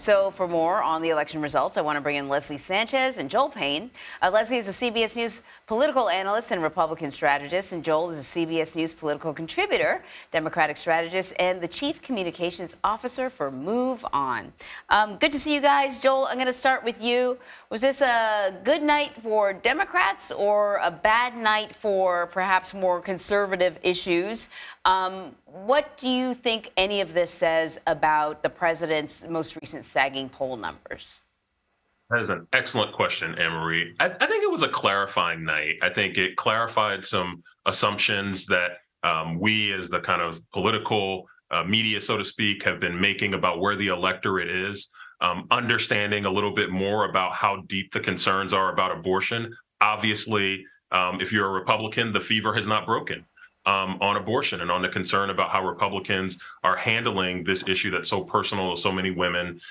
So for more on the election results, I want to bring in Leslie Sanchez and Joel Payne. Leslie is a CBS News political analyst and Republican strategist, and Joel is a CBS News political contributor, Democratic strategist, and the chief communications officer for Move On. Good to see you guys. Joel, I'm going to start with you. Was this a good night for Democrats or a bad night for perhaps more conservative issues? What do you think any of this says about the president's most recent sagging poll numbers? That is an excellent question, Anne-Marie. I think it was a clarifying night. I think it clarified some assumptions that we as the kind of political media, so to speak, have been making about where the electorate is, understanding a little bit more about how deep the concerns are about abortion. Obviously, if you're a Republican, the fever has not broken on abortion and on the concern about how Republicans are handling this issue that's so personal to so many women.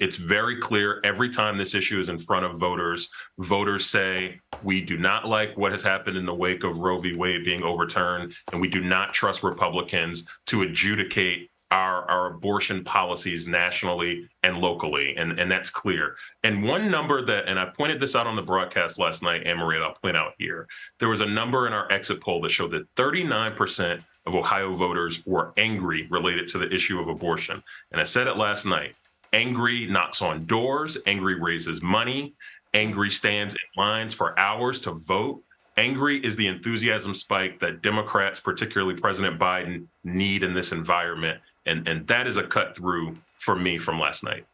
It's very clear every time this issue is in front of voters, voters say, we do not like what has happened in the wake of Roe v. Wade being overturned, and we do not trust Republicans to adjudicate our abortion policies nationally and locally, and that's clear. And one number that, and I pointed this out on the broadcast last night, Anne-Marie, I'll point out here, there was a number in our exit poll that showed that 39% of Ohio voters were angry related to the issue of abortion. And I said it last night, angry knocks on doors, angry raises money, angry stands in lines for hours to vote. Angry is the enthusiasm spike that Democrats, particularly President Biden, need in this environment. And that is a cut through for me from last night.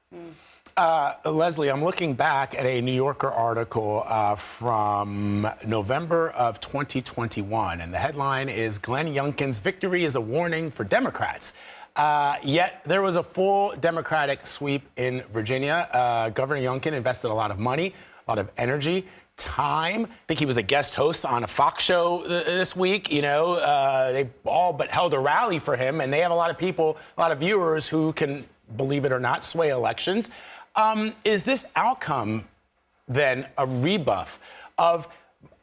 Leslie, I'm looking back at a New Yorker article from November of 2021, and the headline is Glenn Youngkin's victory is a warning for Democrats. Yet there was a full Democratic sweep in Virginia. Governor Youngkin invested a lot of money, a lot of energy, time. I think he was a guest host on a Fox show this week. You know, they all but held a rally for him, and they have a lot of people, a lot of viewers who can, believe it or not, sway elections. Is this outcome then a rebuff of,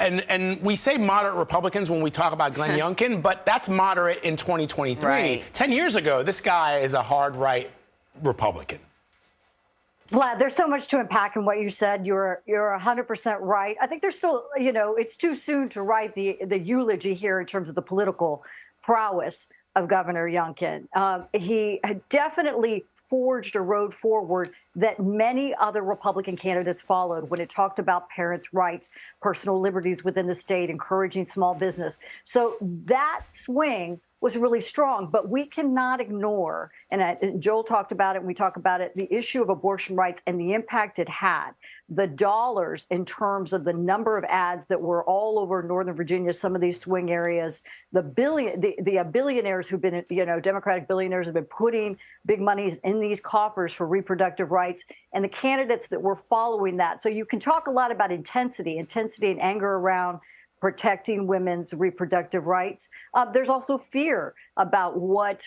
and we say moderate Republicans when we talk about Glenn Youngkin, but that's moderate in 2023. Right. 10 years ago, this guy is a hard right Republican. Vlad, there's so much to unpack in what you said. You're 100% right. I think there's still, you know, it's too soon to write the eulogy here in terms of the political prowess of Governor Youngkin. He had definitely forged a road forward that many other Republican candidates followed when it talked about parents' rights, personal liberties within the state, encouraging small business. So that swing was really strong, but we cannot ignore, and Joel talked about it, and we talk about it, the issue of abortion rights and the impact it had. The dollars in terms of the number of ads that were all over Northern Virginia, some of these swing areas, the billionaires who've been, you know, Democratic billionaires have been putting big monies in these coffers for reproductive rights, and the candidates that were following that. So you can talk a lot about intensity and anger around protecting women's reproductive rights. There's also fear about what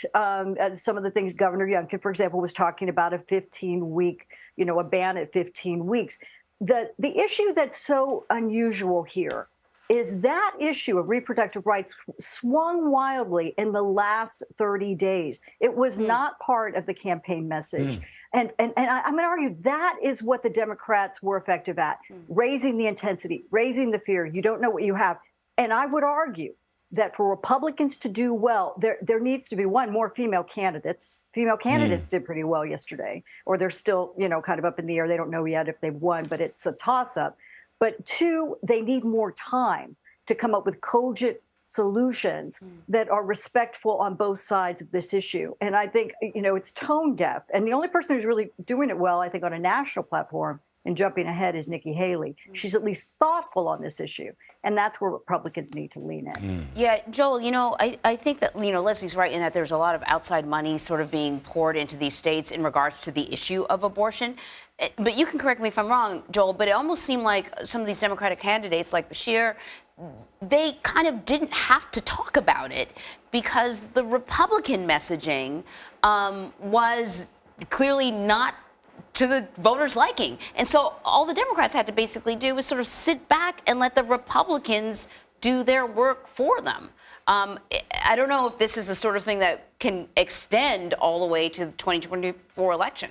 some of the things Governor Youngkin, for example, was talking about, a 15-week, you know, a ban at 15 weeks. The issue that's so unusual here is that issue of reproductive rights swung wildly in the last 30 days. It was not part of the campaign message. And I'm going to argue that is what the Democrats were effective at, raising the intensity, raising the fear. You don't know what you have. And I would argue that for Republicans to do well, there needs to be, one, more female candidates. Female candidates did pretty well yesterday, or they're still, you know, kind of up in the air. They don't know yet if they've won, but it's a toss-up. But two, they need more time to come up with cogent solutions that are respectful on both sides of this issue. And I think, you know, it's tone deaf. And the only person who's really doing it well, I think, on a national platform and jumping ahead is Nikki Haley. She's at least thoughtful on this issue. And that's where Republicans need to lean in. Yeah, Joel, you know, I think that, you know, Leslie's right in that there's a lot of outside money sort of being poured into these states in regards to the issue of abortion. But you can correct me if I'm wrong, Joel, but it almost seemed like some of these Democratic candidates like Bashir, they kind of didn't have to talk about it because the Republican messaging was clearly not to the voters' liking. And so all the Democrats had to basically do was sort of sit back and let the Republicans do their work for them. I don't know if this is the sort of thing that can extend all the way to the 2024 election.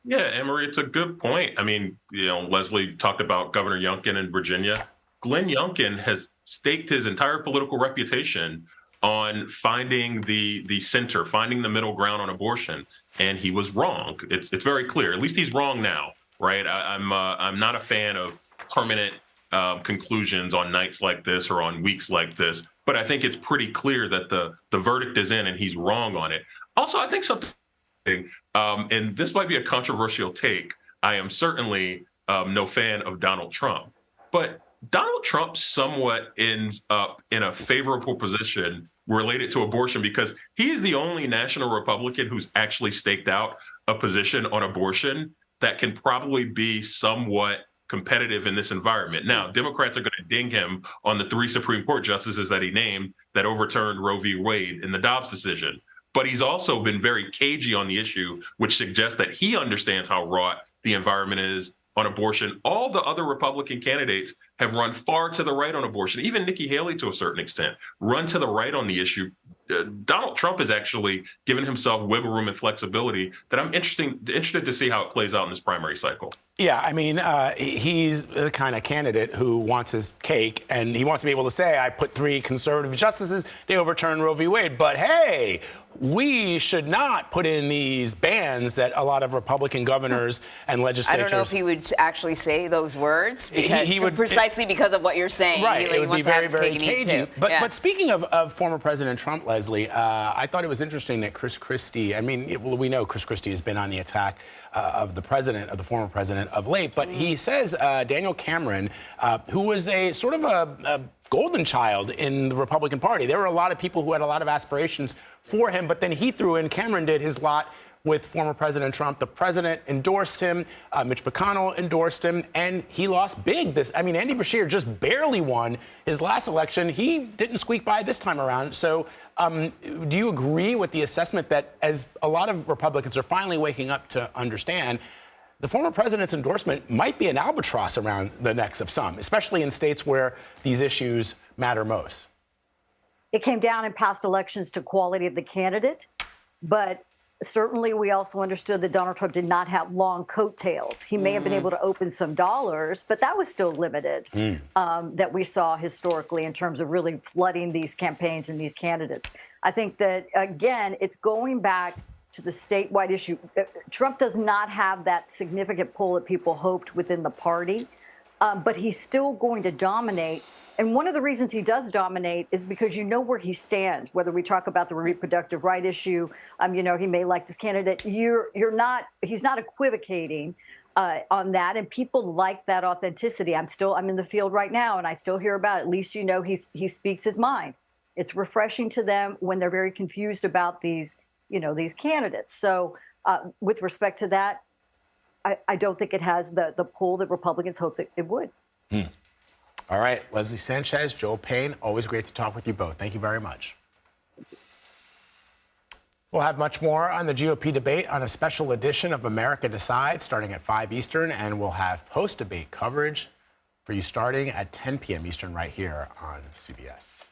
Yeah, Anne-Marie, it's a good point. I mean, Leslie talked about Governor Youngkin in Virginia. Glenn Youngkin has staked his entire political reputation on finding the center, finding the middle ground on abortion, and he was wrong. It's very clear. At least he's wrong now, right? I'm not a fan of permanent conclusions on nights like this or on weeks like this, but I think it's pretty clear that the verdict is in, and he's wrong on it. Also, I think something. And this might be a controversial take. I am certainly no fan of Donald Trump, but Donald Trump somewhat ends up in a favorable position related to abortion because he's the only national Republican who's actually staked out a position on abortion that can probably be somewhat competitive in this environment. Now, Democrats are going to ding him on the 3 Supreme Court justices that he named that overturned Roe v. Wade in the Dobbs decision. But he's also been very cagey on the issue, which suggests that he understands how wrought the environment is on abortion. All the other Republican candidates have run far to the right on abortion. Even Nikki Haley, to a certain extent, run to the right on the issue. Donald Trump has actually given himself wiggle room and flexibility that I'm interested to see how it plays out in this primary cycle. Yeah, I mean, he's the kind of candidate who wants his cake, and he wants to be able to say, I put 3 conservative justices, they overturned Roe v. Wade, but hey, we should not put in these bans that a lot of Republican governors and legislatures. I don't know if he would actually say those words because, he would, precisely because of what you're saying. Right, it would be very, very cagey. But speaking of former President Trump, Leslie, I thought it was interesting that Chris Christie, I mean, we know Chris Christie has been on the attack of the former president of late, but he says Daniel Cameron, who was a sort of a golden child in the Republican Party. There were a lot of people who had a lot of aspirations for him, but then he threw in, Cameron did his lot with former President Trump. The president endorsed him, Mitch McConnell endorsed him, and he lost big. Andy Beshear just barely won his last election. He didn't squeak by this time around. So do you agree with the assessment that, as a lot of Republicans are finally waking up to understand, the former president's endorsement might be an albatross around the necks of some, especially in states where these issues matter most? It came down in past elections to quality of the candidate, but certainly we also understood that Donald Trump did not have long coattails. He may have been able to open some dollars, but that was still limited that we saw historically in terms of really flooding these campaigns and these candidates. I think that, again, it's going back to the statewide issue. Trump does not have that significant pull that people hoped within the party, but he's still going to dominate. And one of the reasons he does dominate is because you know where he stands, whether we talk about the reproductive right issue, he may like this candidate. He's not equivocating on that. And people like that authenticity. I'm in the field right now and I still hear about it. At least, he speaks his mind. It's refreshing to them when they're very confused about these candidates. So with respect to that, I don't think it has the pull that Republicans hoped it would. All right, Leslie Sanchez, Joel Payne, always great to talk with you both. Thank you very much. We'll have much more on the GOP debate on a special edition of America Decides starting at 5 Eastern, and we'll have post-debate coverage for you starting at 10 p.m. Eastern right here on CBS.